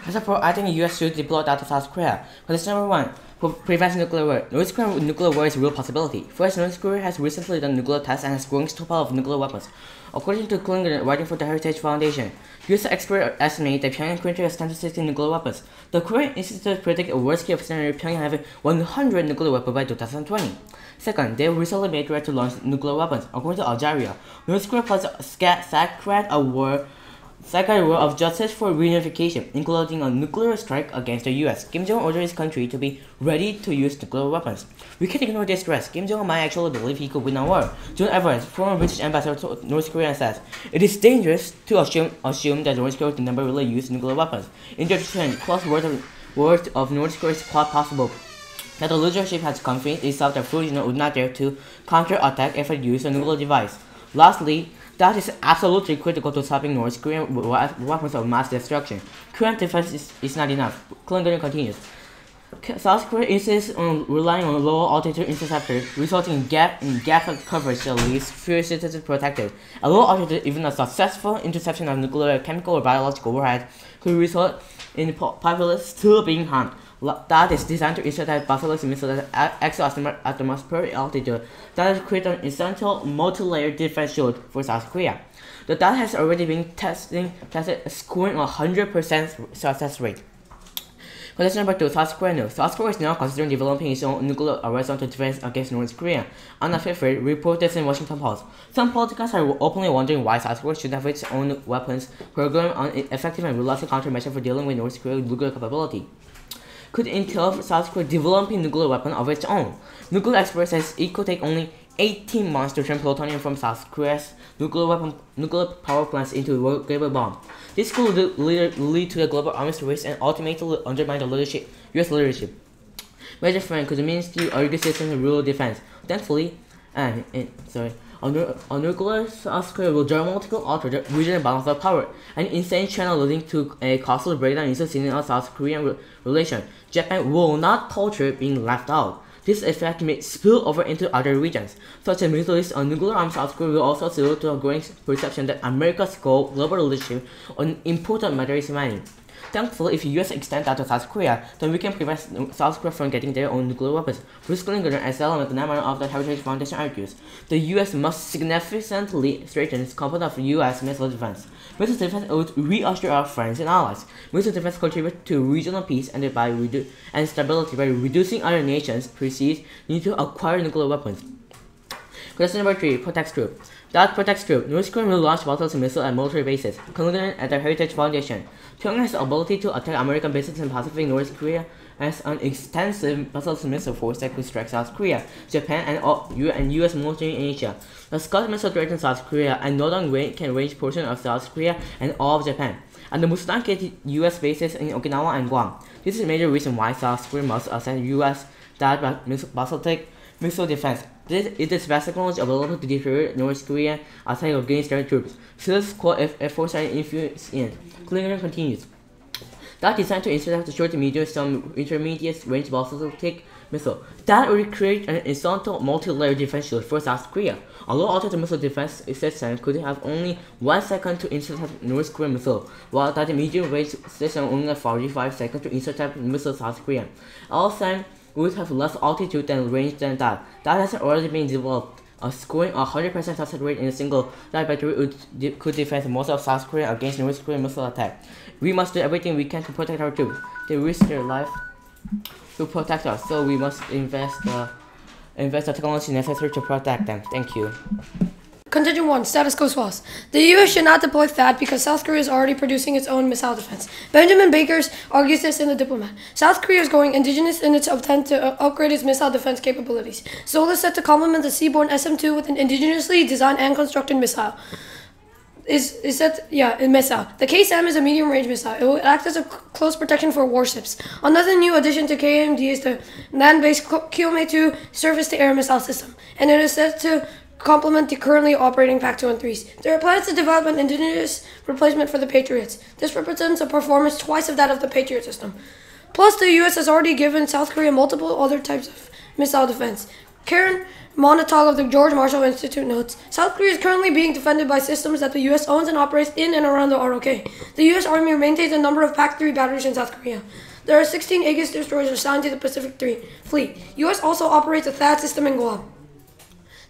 As for I think the US should deploy that to South Korea. Question number 1. Prevents nuclear war. North Korean nuclear war is a real possibility. First, North Korea has recently done nuclear tests and has growing stockpile of nuclear weapons. According to Klingon writing for the Heritage Foundation, US experts estimate that Pyongyang currently has 10 to 16 nuclear weapons. The Korean Institute predict a worst-case scenario of Pyongyang having 100 nuclear weapons by 2020. Second, they recently made threat to launch nuclear weapons. According to Al Jazeera, North Korea plans a sacred war of justice for reunification, including a nuclear strike against the US. Kim Jong-un ordered his country to be ready to use nuclear weapons. We can't ignore this threat. Kim Jong-un might actually believe he could win a war. John Evans, former British ambassador to North Korea, says, "It is dangerous to assume that North Korea will never really use nuclear weapons. In the trend, close word of North Korea is quite possible that the leadership has convinced itself that Fujian would not dare to counter-attack if it used a nuclear device. Lastly, that is absolutely critical to stopping North Korean weapons of mass destruction. Current defense is not enough." Klingon continues. South Korea insists on relying on low-altitude interceptors, resulting in gap coverage that leaves fewer citizens protected. A low-altitude, even a successful interception of nuclear, chemical, or biological warhead could result in populace still being harmed. That is designed to intercept ballistic missiles that exit atmospheric altitude. That is create an essential multi-layered defense shield for South Korea. The data has already been tested, scoring a 100% success rate. Question number 2. South Korea news. South Korea is now considering developing its own nuclear arsenal to defend against North Korea. Anna Fifth reported in Washington Post. Some politicians are openly wondering why South Korea should have its own weapons program on effective and realistic countermeasure for dealing with North Korea's nuclear capability. Could entail South Korea developing nuclear weapon of its own. Nuclear experts says it could take only 18 months to turn plutonium from South Korea's nuclear power plants into a workable bomb. This could lead to a global arms race and ultimately undermine the US leadership. Major Frank could ministry urged citizens to rule defense. Thankfully, a nuclear South Korea will dramatically alter the regional balance of power, an insane channel leading to a costly breakdown in Sino-South Korean relations. Japan will not tolerate being left out. This effect may spill over into other regions, such as Middle East. A nuclear-armed South Korea will also lead to a growing perception that America's global leadership on important matters is mining. Thankfully, if the US extends that to South Korea, then we can prevent South Korea from getting their own nuclear weapons. Bruce Klingon, as Ellen McNamara of the Heritage Foundation argues, the US must significantly strengthen its component of US missile defense. Missile defense would reassure our friends and allies. Missile defense contributes to regional peace and stability by reducing other nations' perceived need to acquire nuclear weapons. Question number 3. Protects troops. That protects troops. North Korea will launch ballistic missiles at military bases. Klingon at the Heritage Foundation. Pyongyang has the ability to attack American bases in Pacific. North Korea has an extensive ballistic missile force that could strike South Korea, Japan, and US military in Asia. The Scud missile threatens South Korea and Northern can range portions of South Korea and all of Japan. And the Mustang get US bases in Okinawa and Guam. This is a major reason why South Korea must ascend US ballistic missile defense. It is best technology available to deter North Korea attack against their troops. So let's quote Air Force and influence in. Klingon continues. That designed to intercept the short to medium some intermediate range ballistic missile. That would create an essential multi-layer defense shield for South Korea. A low-altitude missile defense system could have only 1 second to intercept North Korean missile, while that medium-range system only has 45 seconds to intercept missile South Korea. Also, would have less altitude and range than that. That has already been developed. Scoring a 100% success rate in a single that battery could defend most of South Korea against North Korean missile attack. We must do everything we can to protect our troops. They risk their life to protect us, so we must invest the technology necessary to protect them. Thank you. Contingent 1. Status quo SWAS. The U.S. should not deploy THAAD because South Korea is already producing its own missile defense. Benjamin Bakers argues this in The Diplomat. South Korea is going indigenous in its attempt to upgrade its missile defense capabilities. Seoul is set to complement the Seaborne SM-2 with an indigenously designed and constructed missile. Missile. The KSAM is a medium-range missile. It will act as a close protection for warships. Another new addition to KMD is the land-based Kyome-2 surface-to-air missile system, and it is set to complement the currently operating PAC-213s. There are plans to develop an indigenous replacement for the Patriots. This represents a performance twice of that of the Patriot system. Plus, the U.S. has already given South Korea multiple other types of missile defense. Karen Monatog of the George Marshall Institute notes, South Korea is currently being defended by systems that the U.S. owns and operates in and around the ROK. The U.S. Army maintains a number of PAC-3 batteries in South Korea. There are 16 Aegis destroyers assigned to the Pacific Fleet. U.S. also operates a THAAD system in Guam.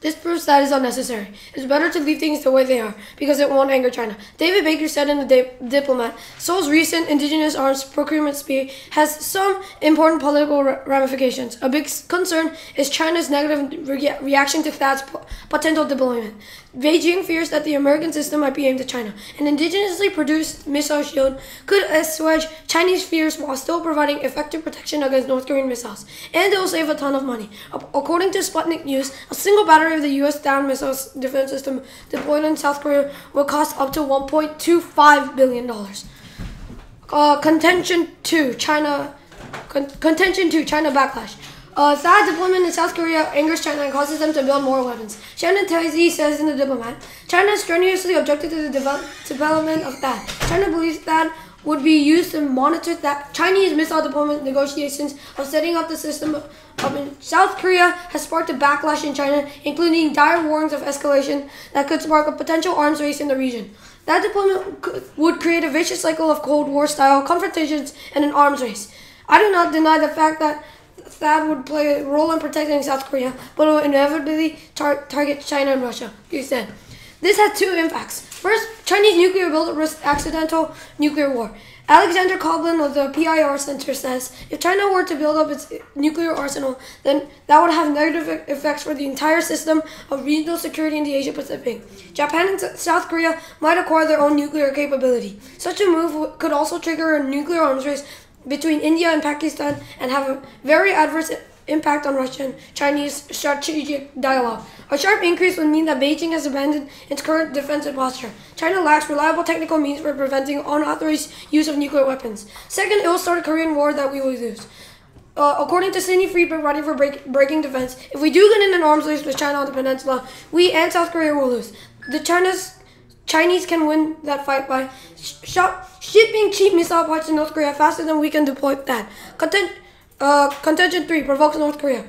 This proves that is unnecessary. It's better to leave things the way they are, because it won't anger China. David Baker said in The Diplomat, Seoul's recent indigenous arms procurement spree has some important political ramifications. A big concern is China's negative reaction to THAAD's potential deployment. Beijing fears that the American system might be aimed at China. An indigenously produced missile shield could assuage Chinese fears while still providing effective protection against North Korean missiles. And it will save a ton of money. According to Sputnik News, a single battery of the U.S. THAAD missile defense system deployed in South Korea will cost up to $1.25 billion. Contention 2, China backlash. THAAD deployment in South Korea angers China and causes them to build more weapons. Shannon Taizee says in The Diplomat, China strenuously objected to the development of THAAD. China believes THAAD would be used to monitor that Chinese missile deployment negotiations of setting up the system in South Korea has sparked a backlash in China, including dire warnings of escalation that could spark a potential arms race in the region. That deployment would create a vicious cycle of Cold War-style confrontations and an arms race. I do not deny the fact that THAAD would play a role in protecting South Korea, but it will inevitably target China and Russia, he said. This had two impacts. First, Chinese nuclear buildup risks accidental nuclear war. Alexander Koblin of the PIR Center says, if China were to build up its nuclear arsenal, then that would have negative effects for the entire system of regional security in the Asia-Pacific. Japan and South Korea might acquire their own nuclear capability. Such a move could also trigger a nuclear arms race between India and Pakistan and have a very adverse impact on Russian-Chinese strategic dialogue. A sharp increase would mean that Beijing has abandoned its current defensive posture. China lacks reliable technical means for preventing unauthorized use of nuclear weapons. Second, it will start a Korean War that we will lose. According to Sidney Friedberg, writing for Breaking Defense, if we do get in an arms race with China on the peninsula, we and South Korea will lose. The Chinese can win that fight by shipping cheap missile parts to North Korea faster than we can deploy that. Contention 3 provokes North Korea.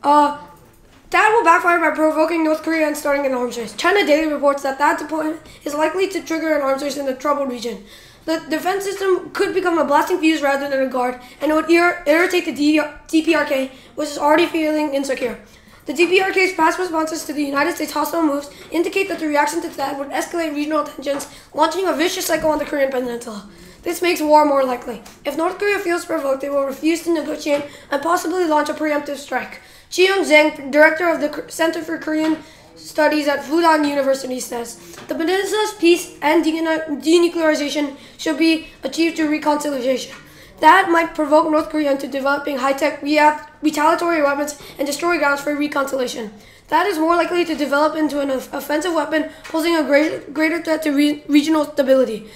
That will backfire by provoking North Korea and starting an arms race. China Daily reports that deployment is likely to trigger an arms race in the troubled region. The defense system could become a blasting fuse rather than a guard, and it would irritate the DPRK, which is already feeling insecure. The DPRK's past responses to the United States' hostile moves indicate that the reaction to that would escalate regional tensions, launching a vicious cycle on the Korean peninsula. This makes war more likely. If North Korea feels provoked, they will refuse to negotiate and possibly launch a preemptive strike. Chi-Young Zhang, director of the Center for Korean Studies at Fudan University, says, the peninsula's peace and denuclearization should be achieved through reconciliation. That might provoke North Korea into developing high-tech retaliatory weapons and destroy grounds for reconciliation. That is more likely to develop into an offensive weapon, posing a greater threat to regional stability.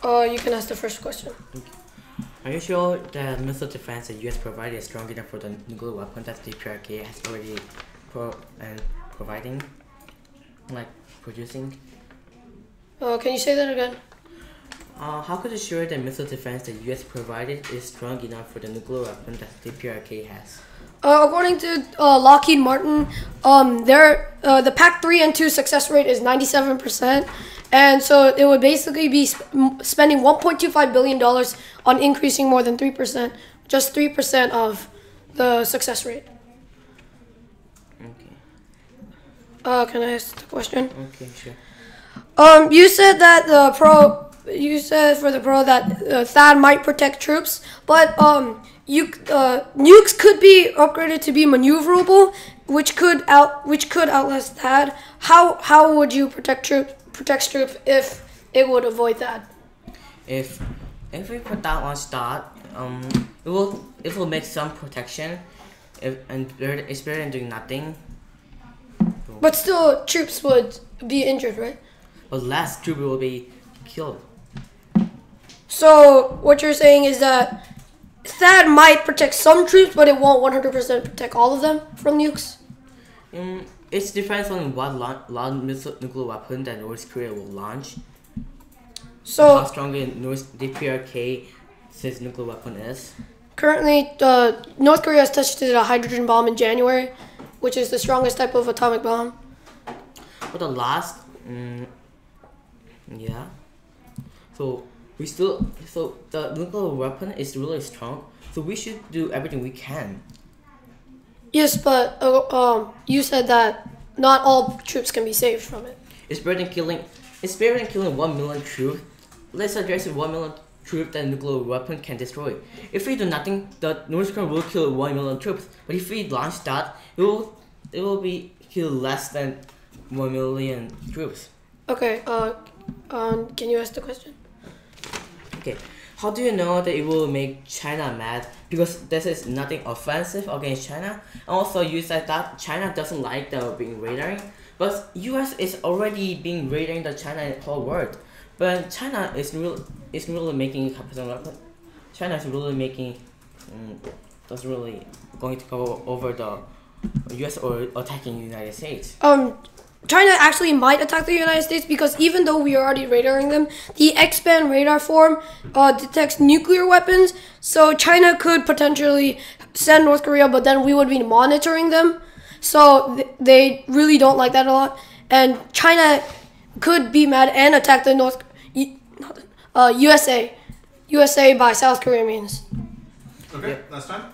You can ask the first question. Are you sure the missile defense the U.S. provided is strong enough for the nuclear weapon that the PRK has already producing? Can you say that again? How could you assure the missile defense the U.S. provided is strong enough for the nuclear weapon that the PRK has? According to Lockheed Martin, the PAC-3 and 2 success rate is 97%, and so it would basically be spending $1.25 billion on increasing more than 3%, just 3% of the success rate. Okay. Can I ask the question? Okay, sure. You said that for the pro that THAAD might protect troops, but nukes could be upgraded to be maneuverable, which could outlast THAAD. How would you protect troops if it would avoid that? If we put that on start, it will make some protection, and it's better than doing nothing. But still, troops would be injured, right? But less troops will be killed. So what you're saying is that THAAD might protect some troops, but it won't 100% protect all of them from nukes? It depends on what nuclear weapon that North Korea will launch. So how strong the PRK nuclear weapon is. Currently, North Korea has tested a hydrogen bomb in January, which is the strongest type of atomic bomb. For the last, yeah. So the nuclear weapon is really strong. So we should do everything we can. Yes, but you said that not all troops can be saved from it. It's better than killing. It's better than killing 1 million troops. Let's suggest 1 million troops that nuclear weapon can destroy. If we do nothing, the North Korea will kill 1 million troops. But if we launch that, it will be kill less than 1 million troops. Okay. Can you ask the question? Okay. How do you know that it will make China mad? Because this is nothing offensive against China. Also, you said that China doesn't like the being radaring, but US is already being radaring the China in the whole world. But China is really making capital weapon. China is really making that's really going to go over the US or attacking the United States. China actually might attack the United States because even though we are already radaring them, the X-band radar form detects nuclear weapons. So China could potentially send North Korea, but then we would be monitoring them. So they really don't like that a lot. And China could be mad and attack the USA by South Korea means. Okay, last time.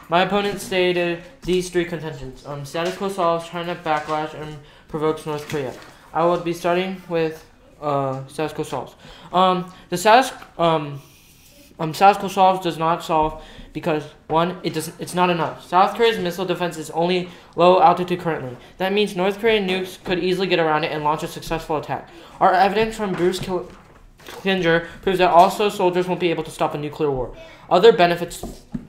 My opponent stated these three contentions. Status quo solves China backlash and provokes North Korea. I will be starting with status quo solves. The status quo solves does not solve because one, it's not enough. South Korea's missile defense is only low altitude currently. That means North Korean nukes could easily get around it and launch a successful attack. Our evidence from Bruce Klinger proves that also soldiers won't be able to stop a nuclear war. Other benefits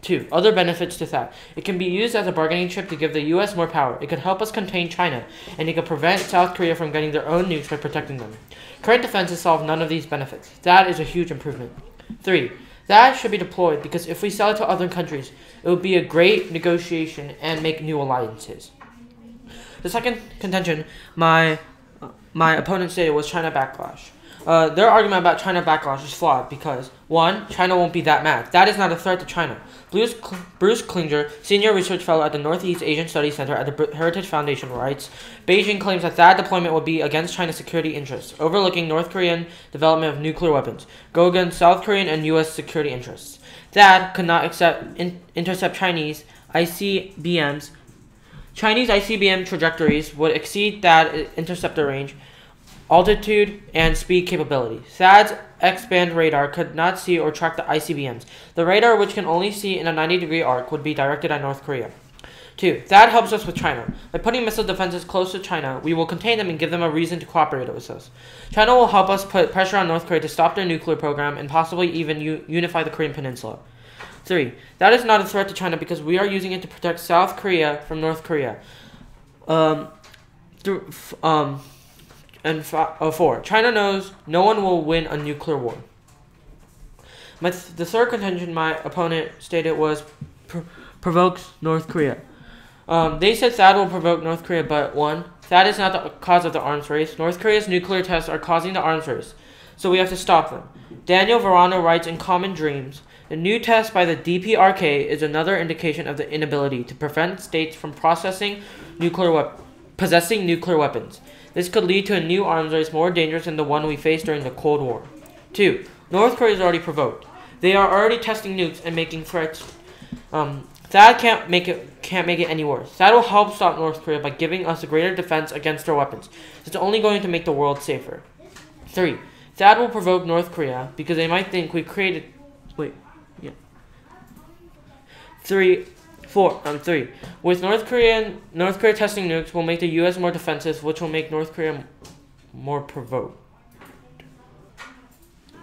to THAAD. It can be used as a bargaining chip to give the US more power. It could help us contain China, and it could prevent South Korea from getting their own nukes by protecting them. Current defenses solve none of these benefits. That is a huge improvement. 3. That should be deployed because if we sell it to other countries, it would be a great negotiation and make new alliances. The second contention my opponent stated was China backlash. Their argument about China backlash is flawed because, one, China won't be that mad. That is not a threat to China. Bruce Klinger, senior research fellow at the Northeast Asian Studies Center at the Heritage Foundation, writes, Beijing claims that THAAD deployment would be against China's security interests, overlooking North Korean development of nuclear weapons, go against South Korean and U.S. security interests. THAAD could not intercept Chinese ICBMs. Chinese ICBM trajectories would exceed THAAD interceptor range, altitude, and speed capability. THAAD's X-band radar could not see or track the ICBMs. The radar, which can only see in a 90-degree arc, would be directed at North Korea. 2. THAAD helps us with China. By putting missile defenses close to China, we will contain them and give them a reason to cooperate with us. China will help us put pressure on North Korea to stop their nuclear program and possibly even unify the Korean Peninsula. 3. That is not a threat to China because we are using it to protect South Korea from North Korea. 4. China knows no one will win a nuclear war. The third contention my opponent stated was provokes North Korea. They said THAAD will provoke North Korea, but 1. THAAD is not the cause of the arms race. North Korea's nuclear tests are causing the arms race, so we have to stop them. Daniel Verano writes in Common Dreams, the new test by the DPRK is another indication of the inability to prevent states from possessing nuclear weapons. This could lead to a new arms race more dangerous than the one we faced during the Cold War. 2. North Korea is already provoked. They are already testing nukes and making threats. THAAD can't make it any worse. THAAD will help stop North Korea by giving us a greater defense against their weapons. It's only going to make the world safer. 3. THAAD will provoke North Korea because they might think we created... 3. With North Korea testing nukes will make the U.S. more defensive, which will make North Korea more provoked.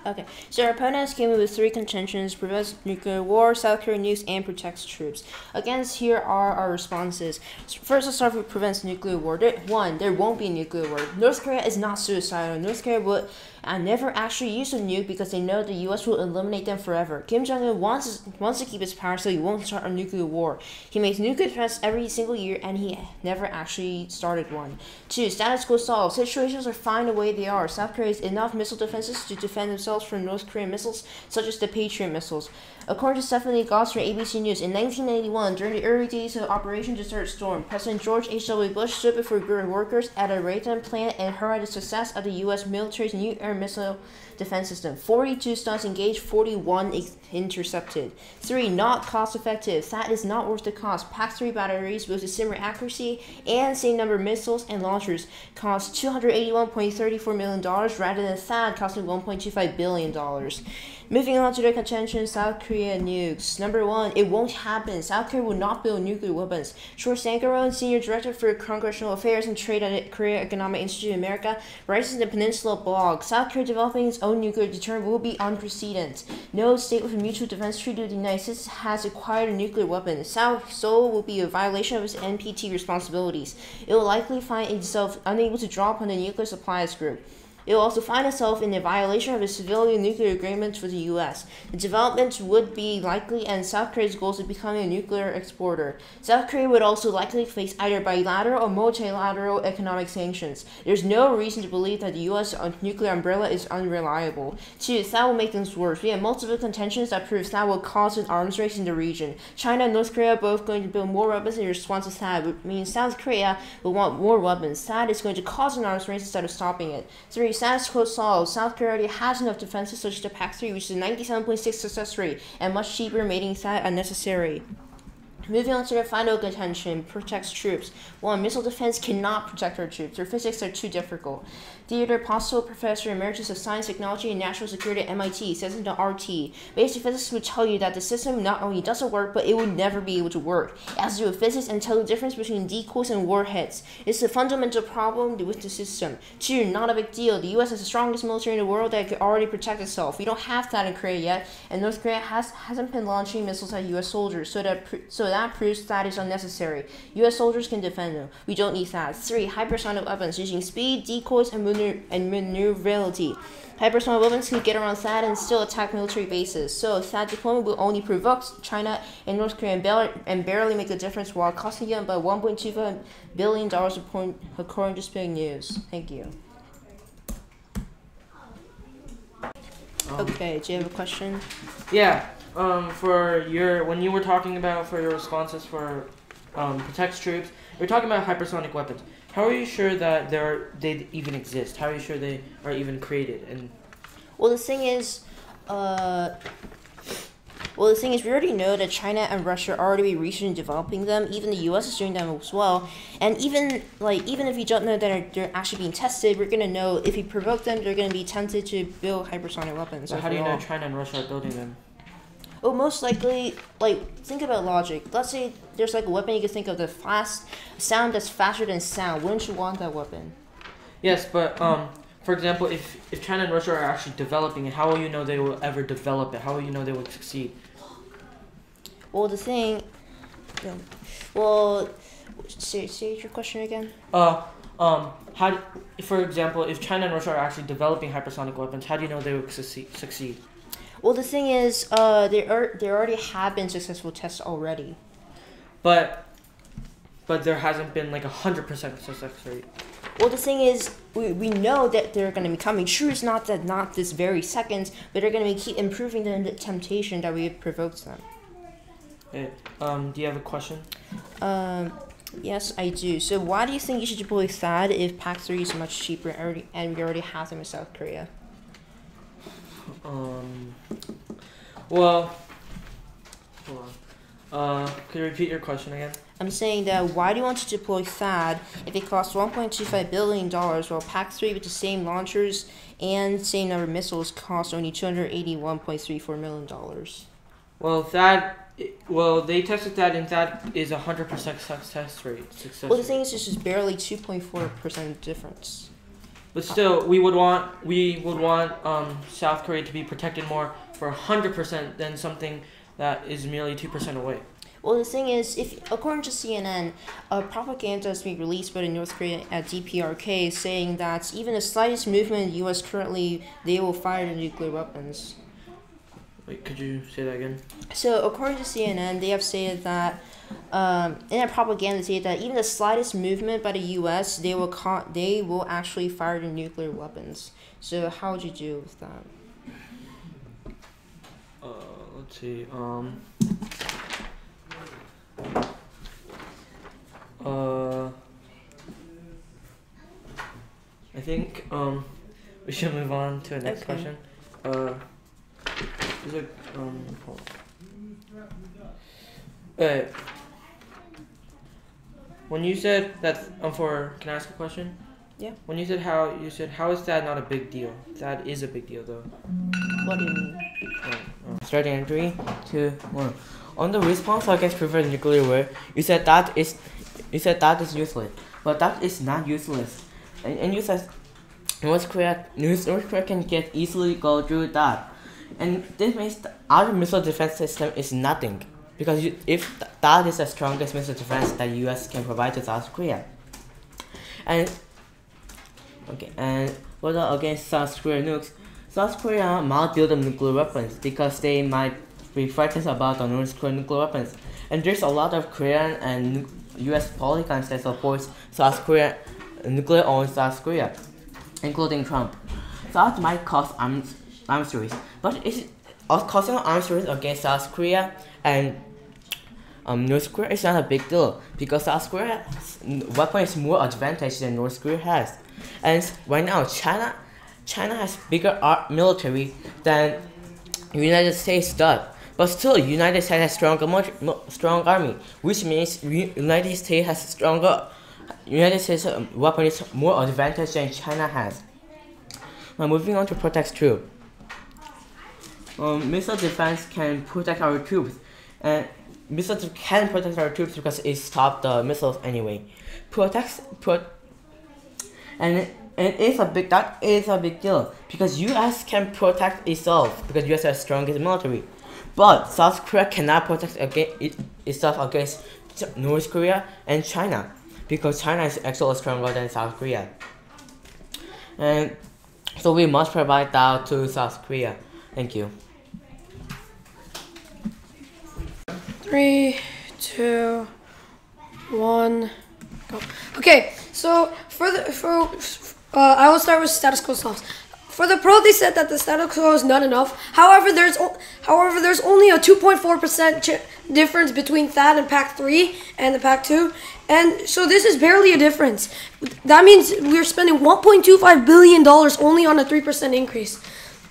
Okay, so our opponents came in with 3 contentions: prevents nuclear war, South Korean nukes, and protects troops. Against here are our responses. First, let's start with prevents nuclear war. 1, there won't be a nuclear war. North Korea is not suicidal. North Korea would never actually use a nuke because they know the U.S. will eliminate them forever. Kim Jong-un wants to keep his power so he won't start a nuclear war. He makes nuclear threats every single year and he never actually started one. 2, status quo solves. Situations are fine the way they are. South Korea has enough missile defenses to defend themselves themselves from North Korean missiles, such as the Patriot missiles. According to Stephanie Goss from ABC News, in 1991, during the early days of Operation Desert Storm, President George H.W. Bush stood before a group of workers at a Raytheon plant and heralded the success of the U.S. military's new air missile defense system. 42 stunts engaged, 41 intercepted. 3. Not cost effective. That is not worth the cost. PAC-3 batteries with a similar accuracy and same number of missiles and launchers cost $281.34 million rather than THAAD costing $1.25 billion. Moving on to the contention, South Korea nukes. Number 1, it won't happen. South Korea will not build nuclear weapons. Choi Sang-karon, Senior Director for Congressional Affairs and Trade at Korea Economic Institute of America, writes in the Peninsula blog, South Korea developing its own nuclear deterrent will be unprecedented. No state with a mutual defense treaty with the United States has acquired a nuclear weapon. South Seoul will be a violation of its NPT responsibilities. It will likely find itself unable to draw upon the nuclear suppliers group. It will also find itself in a violation of its civilian nuclear agreements with the U.S. The development would be likely and South Korea's goals of becoming a nuclear exporter. South Korea would also likely face either bilateral or multilateral economic sanctions. There's no reason to believe that the U.S. nuclear umbrella is unreliable. 2. That will make things worse. We have multiple contentions that prove that will cause an arms race in the region. China and North Korea are both going to build more weapons in response to that, which means South Korea will want more weapons. That is going to cause an arms race instead of stopping it. 3. Status quo solved. South Korea already has enough defenses such as the PAC-3, which is a 97.6 success rate, and much cheaper, making that unnecessary. Moving on to the final contention, protects troops. 1. Missile defense cannot protect our troops. Their physics are too difficult. Theodore Postel, Professor Emeritus of Science, Technology, and National Security at MIT, says in the RT, basic physics would tell you that the system not only doesn't work, but it would never be able to work. It has to do with physics and tell the difference between decoys and warheads. It's a fundamental problem with the system. 2. Not a big deal. The U.S. has the strongest military in the world that could already protect itself. We don't have that in Korea yet, and North Korea hasn't been launching missiles at U.S. soldiers, so that proves that is unnecessary. U.S. soldiers can defend them. We don't need that. 3. Hypersonic weapons using speed, decoys, and maneuverability. Hypersonic weapons can get around THAAD and still attack military bases. So THAAD deployment will only provoke China and North Korea and barely make a difference while costing them about $1.25 billion according to Spig News. Thank you. Okay, do you have a question? Yeah. When you were talking about for your responses for protects troops, you're talking about hypersonic weapons. How are you sure that they even exist? How are you sure they are even created? And well, the thing is, we already know that China and Russia are already researching and developing them. Even the U.S. is doing them as well. And even if you don't know that they're actually being tested, we're gonna know if you provoke them, they're gonna be tempted to build hypersonic weapons. So how do you know China and Russia are building them? Well, most likely, think about logic. Let's say there's a weapon you can think of, the fast sound that's faster than sound. Wouldn't you want that weapon? Yes, but for example, if China and Russia are actually developing it, how will you know they will ever develop it? How will you know they will succeed? Well, the thing. Well, say your question again. For example, if China and Russia are actually developing hypersonic weapons, how do you know they will succeed? Well, the thing is, there already have been successful tests already. But there hasn't been 100% success rate. Well, the thing is, we know that they're going to be coming. Sure, it's not this very second, but they're going to keep improving the temptation that we have provoked them. Okay. Do you have a question? Yes, I do. So why do you think you should deploy THAAD if PAC-3 is much cheaper and we already have them in South Korea? Well, hold on. Could you repeat your question again? I'm saying that why do you want to deploy THAAD if it costs $1.25 billion while PAC-3 with the same launchers and same number of missiles costs only $281.34 million? Well, they tested that, and that is 100% success rate. Well, the thing is, it's just barely 2.4% difference. But still, we would want South Korea to be protected more for 100% than something that is merely 2% away. Well, the thing is, according to CNN, propaganda is being released by the North Korea at DPRK saying that even the slightest movement in the U.S. currently, they will fire the nuclear weapons. Wait, could you say that again? So, according to CNN, they have said that, in their propaganda, say that even the slightest movement by the U.S., they will actually fire the nuclear weapons. So, how would you deal with that? let's see. I think we should move on to the next Okay. question. Is it hold on. When you said that can I ask a question? Yeah. When you said how is that not a big deal? That is a big deal though. What do you mean? Starting in 3, 2, 1. On the response against preventing nuclear war, you said that is useless, but that is not useless. And you said North Korea can get easily go through that, and this means our missile defense system is nothing, because if that is the strongest missile defense that U.S. can provide to South Korea. And what about against South Korea nukes? South Korea might build up nuclear weapons because they might be frightened about the North Korean nuclear weapons. And there's a lot of Korean and U.S. polygons that support South Korea, nuclear-owned South Korea, including Trump. That might cause arms race, but it's causing arms race against South Korea and North Korea is not a big deal because South Korea's weapon is more advantage than North Korea has. And right now, China has bigger military than United States does. But still, United States has strong army, which means United States has stronger. United States weapon is more advantage than China has. Now moving on to protect troops. Missile defense can protect our troops, and missiles can protect our troops because it stops the missiles anyway. And that is a big deal because U.S. can protect itself because U.S. has strongest military, but South Korea cannot protect itself against North Korea and China because China is actually stronger than South Korea, and so we must provide that to South Korea. Thank you. 3, 2, 1, go. Okay, so I will start with status quo solves. For the pro, they said that the status quo is not enough. However, there's only a 2.4% difference between THAAD and PAC-3 and the PAC-2, and so this is barely a difference. That means we're spending $1.25 billion only on a 3% increase,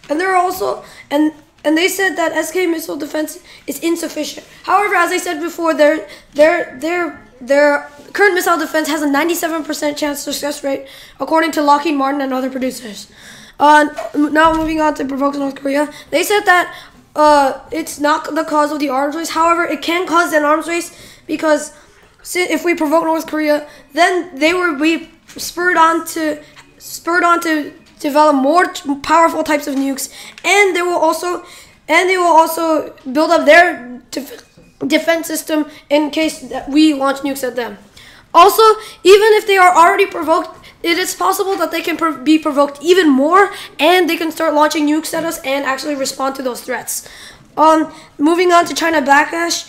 and there are also and they said that SK missile defense is insufficient. However, as I said before, their current missile defense has a 97% chance success rate, according to Lockheed Martin and other producers. Now moving on to provoke North Korea, they said that it's not the cause of the arms race. However, it can cause an arms race because if we provoke North Korea, then they will be spurred on to develop more powerful types of nukes, and they will also build up their defense system in case that we launch nukes at them. Also, even if they are already provoked, it is possible that they can be provoked even more, and they can start launching nukes at us and actually respond to those threats. Moving on to China backlash,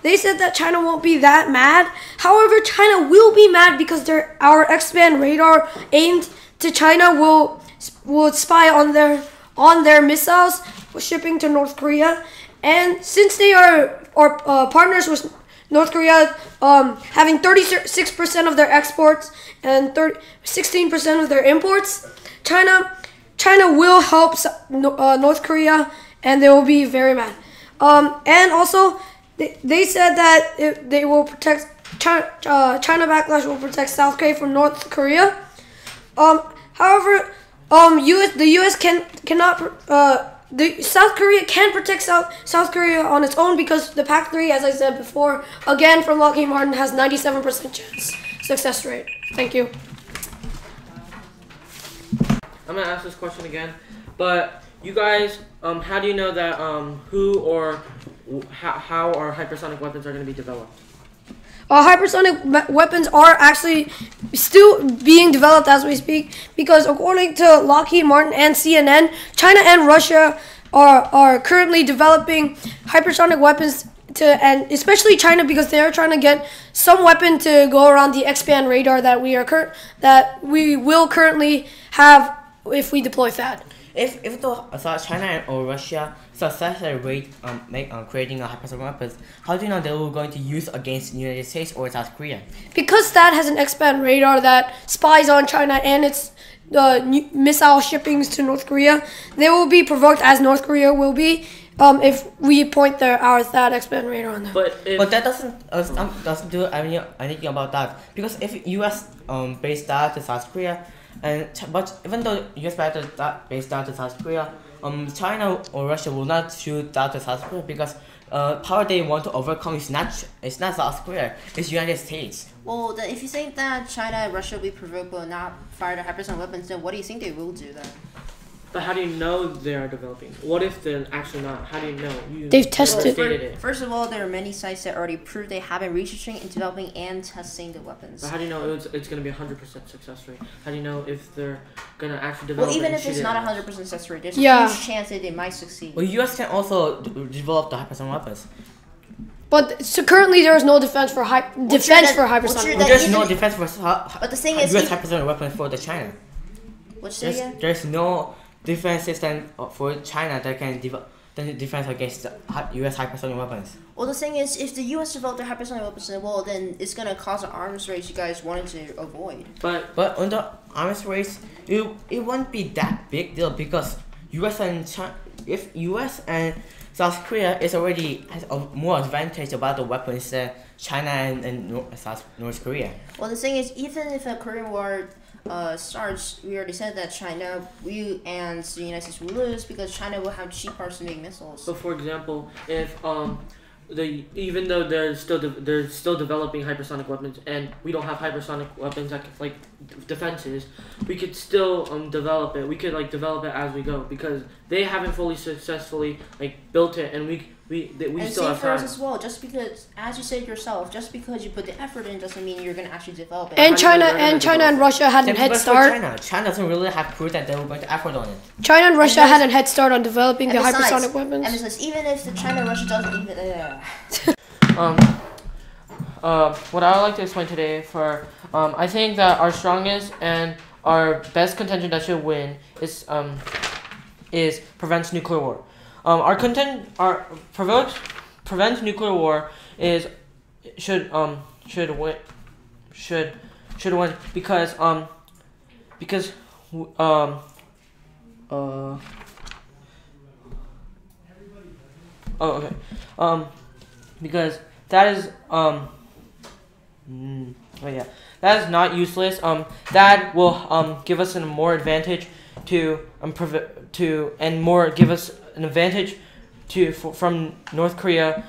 they said that China won't be that mad. However, China will be mad because our X-band radar aimed to China will spy on their missiles shipping to North Korea, and since they are partners with North Korea, having 36% of their exports and 16% of their imports, China will help North Korea, and they will be very mad. And also, they said that they will protect China backlash will protect South Korea from North Korea. However, the South Korea can protect South Korea on its own because the PAC-3, as I said before, again from Lockheed Martin, has 97% chance success rate. Thank you. I'm gonna ask this question again, but you guys, how do you know that who or how our hypersonic weapons are gonna be developed? Hypersonic weapons are actually still being developed as we speak because according to Lockheed Martin and CNN, China and Russia are currently developing hypersonic weapons and especially China because they are trying to get some weapon to go around the X-band radar that we will currently have if we deploy THAAD. if the China or Russia successfully creating a hypersonic weapons, how do you know they were going to use against the United States or South Korea? Because that has an X-band radar that spies on China and its missile shippings to North Korea, they will be provoked as North Korea will be if we point our THAAD X-band radar on them. But that doesn't do anything about that, because if U.S. Based that to South Korea, but even though U.S. based that to South Korea, China or Russia will not shoot that to South Korea, because power they want to overcome is not South Korea, it's United States. Well, if you think that China and Russia will be provoked but not fire the hypersonic weapons, then what do you think they will do then? But how do you know they are developing? What if they're actually not? How do you know? They've tested it. First of all, there are many sites that already prove they have been researching and developing and testing the weapons. But how do you know it's going to be 100% success rate? How do you know if they're going to actually develop? Well, even if it's not 100% success rate, there's a huge chance that they might succeed. Well, U.S. can also develop the hypersonic weapons. But so currently there is no defense for hypersonic. There's no defense for but the thing is, U.S. hypersonic weapons for the China. There's no defense system for China that can defense against U.S. hypersonic weapons. Well, the thing is, if the U.S. developed their hypersonic weapons, well, then it's gonna cause an arms race you guys wanted to avoid. But on the arms race, it won't be that big deal, because U.S. and China, if U.S. and South Korea has a more advantage about the weapons than China and North Korea. Well, the thing is, even if a Korean War starts, we already said that we and the United States will lose because China will have cheap arms to make missiles. So, for example, if even though they're still developing hypersonic weapons, and we don't have hypersonic weapons like defenses, we could still develop it. We could develop it as we go, because they haven't fully successfully built it, and we still have time. As well, just because, as you said yourself, just because you put the effort in doesn't mean you're gonna actually develop it. And China and Russia had a head start. China doesn't really have proof that they were going to effort on it. China and Russia had a head start on developing the hypersonic weapons. And besides, even if the China and Russia doesn't even what I would like to explain today I think that our strongest and our best contention that should win is prevents nuclear war. Prevent nuclear war should win because because that is that is not useless. That will give us a more advantage give us an advantage from North Korea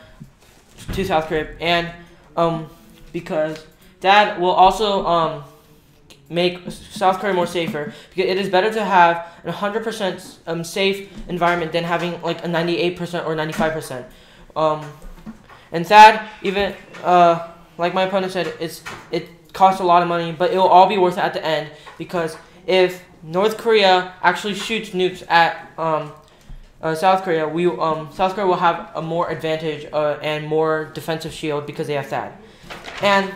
to South Korea, and because that will also make South Korea more safer, because it is better to have a 100% safe environment than having a 98% or 95%. And that, even like my opponent said, it costs a lot of money, but it will all be worth it at the end, because if North Korea actually shoots nukes at South Korea, South Korea will have a more advantage and more defensive shield because they have THAAD. And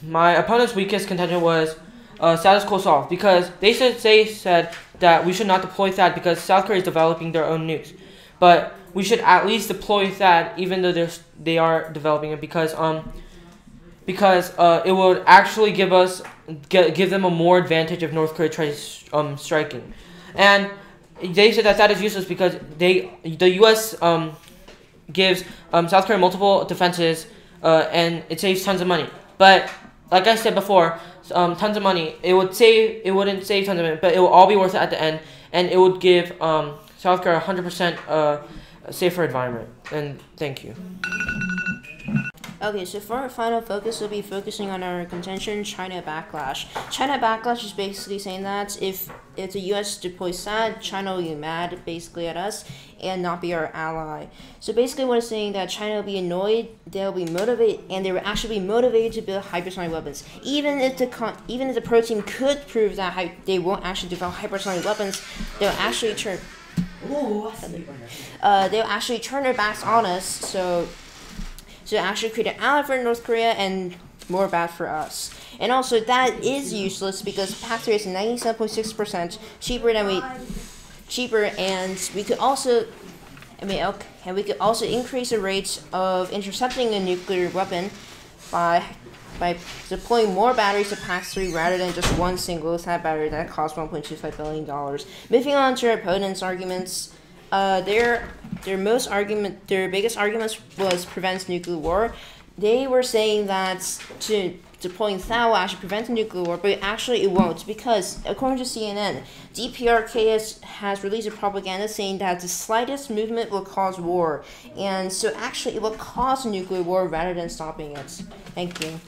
my opponent's weakest contention was status quo solved, because they said that we should not deploy THAAD because South Korea is developing their own nukes, but we should at least deploy THAAD even though they are developing it, because it would actually give them a more advantage if North Korea tries striking. And they said that is useless because the U.S. Gives South Korea multiple defenses and it saves tons of money. But like I said before, tons of money. It wouldn't save tons of money, but it will all be worth it at the end, and it would give South Korea 100% safer environment. And thank you. Okay, so for our final focus, we'll be focusing on our contention, China backlash. China backlash is basically saying that if the U.S. deploys THAAD, China will be mad basically at us and not be our ally. So basically what it's saying that China will be annoyed, they'll be motivated, and they will actually be motivated to build hypersonic weapons. Even if the pro team could prove that they won't actually develop hypersonic weapons, they'll actually turn their backs on us. So actually create an ally for North Korea, and more bad for us. And also that is useless because PAC-3 is 97.6% cheaper, and we could also increase the rate of intercepting a nuclear weapon by deploying more batteries to PAC-3 rather than just one single THAAD battery that costs $1.25 billion. Moving on to our opponents' arguments, their biggest arguments was prevents nuclear war. They were saying that deploying THAAD will actually prevent a nuclear war, but actually it won't, because according to CNN, DPRK has released a propaganda saying that the slightest movement will cause war, and so actually it will cause a nuclear war rather than stopping it. Thank you.